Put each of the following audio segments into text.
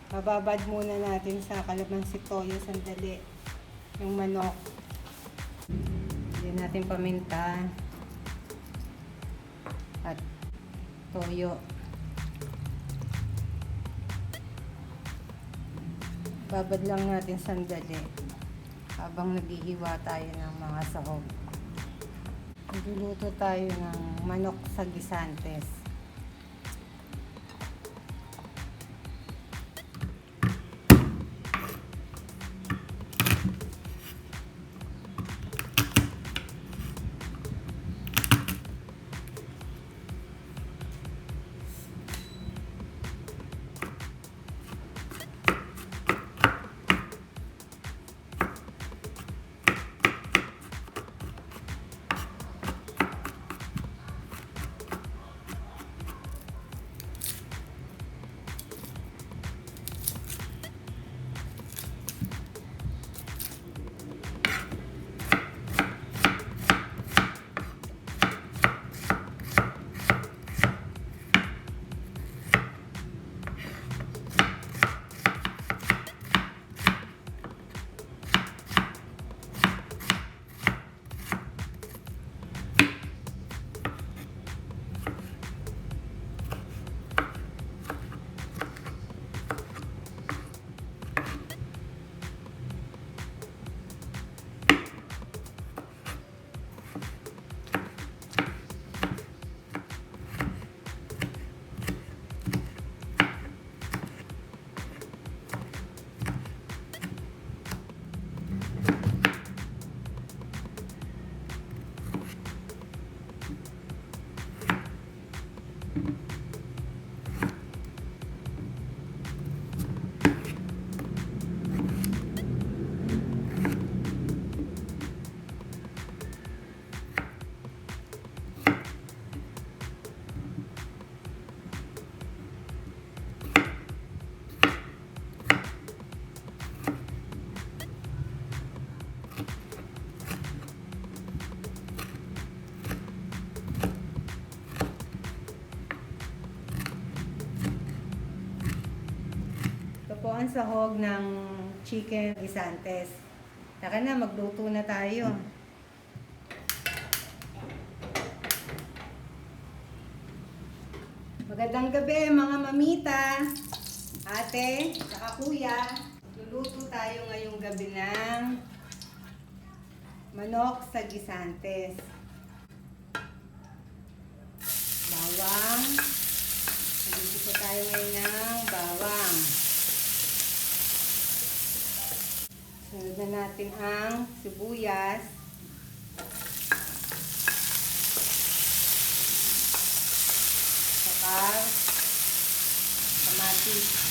Mababad muna natin sa kalamansi toyo sandali yung manok. Lagyan natin paminta at toyo. Babad lang natin sandali habang naghihiwa tayo ng mga sahog. Magluluto tayo ng manok sa Gisantes. Po ang sahog ng chicken Gisantes. Taka na, magluto na tayo. Magandang gabi mga mamita, ate, saka kuya. Luluto tayo ngayong gabi ng manok sa Gisantes. Bawang. Nagigisa tayo ngayon ng bawang. Sunod na natin ang sibuyas. Saka kamatis.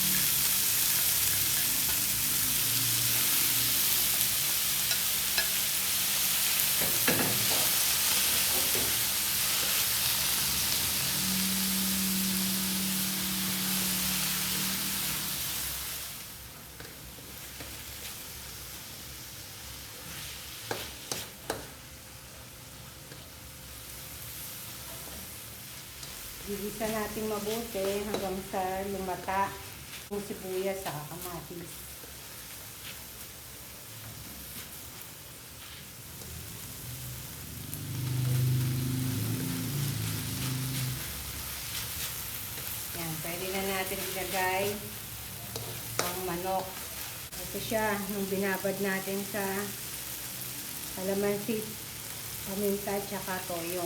Gigisa natin mabuti hanggang sa lumata yung sibuyas sa kamatis. Yan, pwede na natin ilagay ang manok. Ito siya, nung binabad natin sa kalamansi, paminta, tsaka toyo.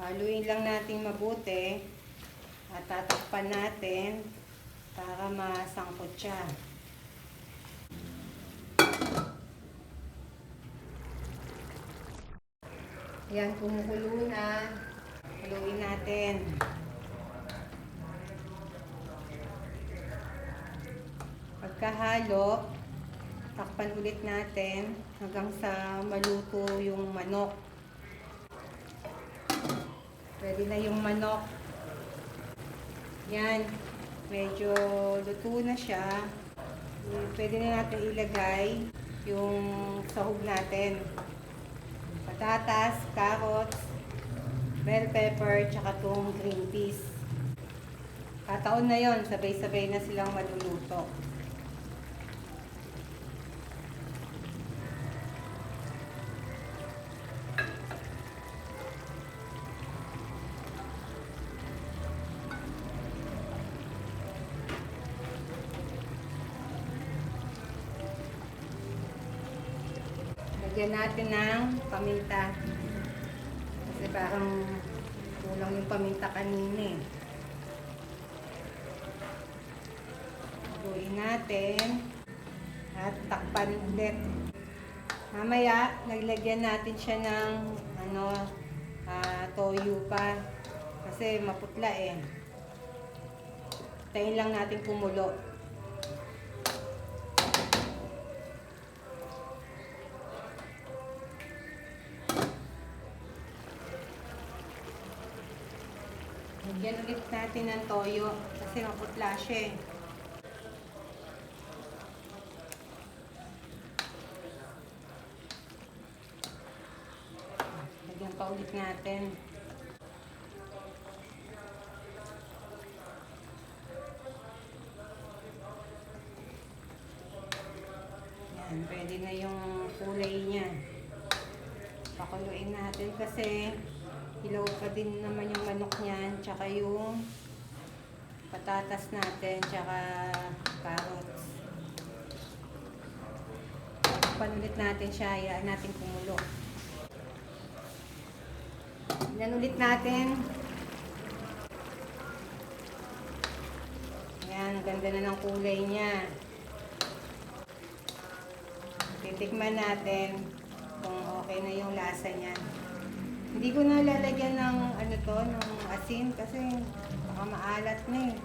Haluin lang natin mabuti at tatakpan natin para masangkot siya. Yan, kumukulo na. Haluin natin. Pagkahalo, takpan ulit natin hanggang sa maluto yung manok. Pwede na yung manok. Yan. medyo luto na siya, pwede na natin ilagay yung sahog natin. Patatas, carrots, bell pepper, tsaka itong green peas. Kataon na yon, sabay-sabay na silang maluluto. Lagyan natin ng paminta. Kasi parang kulang yung paminta kanina eh. Haluin natin. At takpan ulit. Mamaya, naglagyan natin siya ng toyo pa. Kasi maputla eh. Tayin lang natin kumulo. Lagyan ulit natin ng toyo kasi maputla siya eh. Lagyan pa ulit natin. Yan, pwede na yung kulay niya. Pakuluin natin kasi hilaw pa din naman yung manok niyan, tsaka yung patatas natin, tsaka carrots. Panulit natin siya, hayaan natin kumulo. Nanulit natin. Ayan, ganda na ng kulay niya. Titikman natin kung okay na yung lasa niya. Hindi ko na lalagyan ng ng asin kasi baka maalat na eh.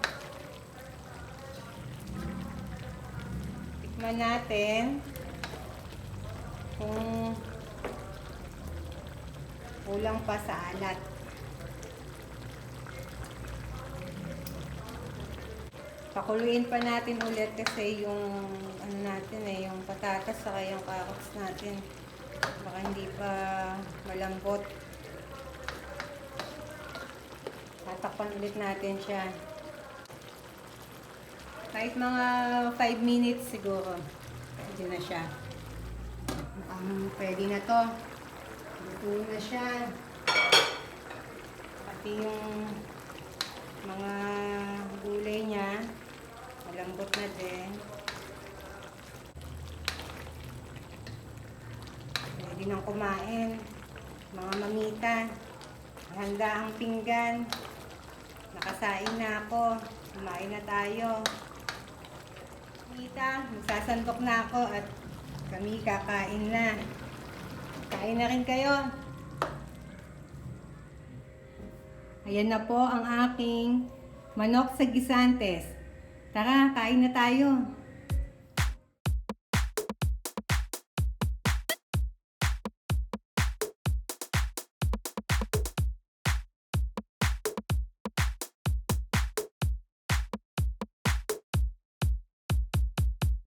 Tikman natin kung kulang pa sa alat. Pakuluin pa natin ulit kasi yung yung patatas saka yung carrots natin baka hindi pa malambot. Tatakpan ulit natin siya. Kahit mga 5 minutes siguro. Pwede na siya. Pwede na to. Luto na siya. Pati yung mga gulay niya. Malambot na din. Pwede nang kumain. Mga mamita. Handa ang pinggan. Nakasain na ako. Kumain na tayo. Mamita, magsasandok na ako at kami kakain na. Kain na rin kayo. Ayan na po ang aking manok sa Gisantes. Tara, kain na tayo.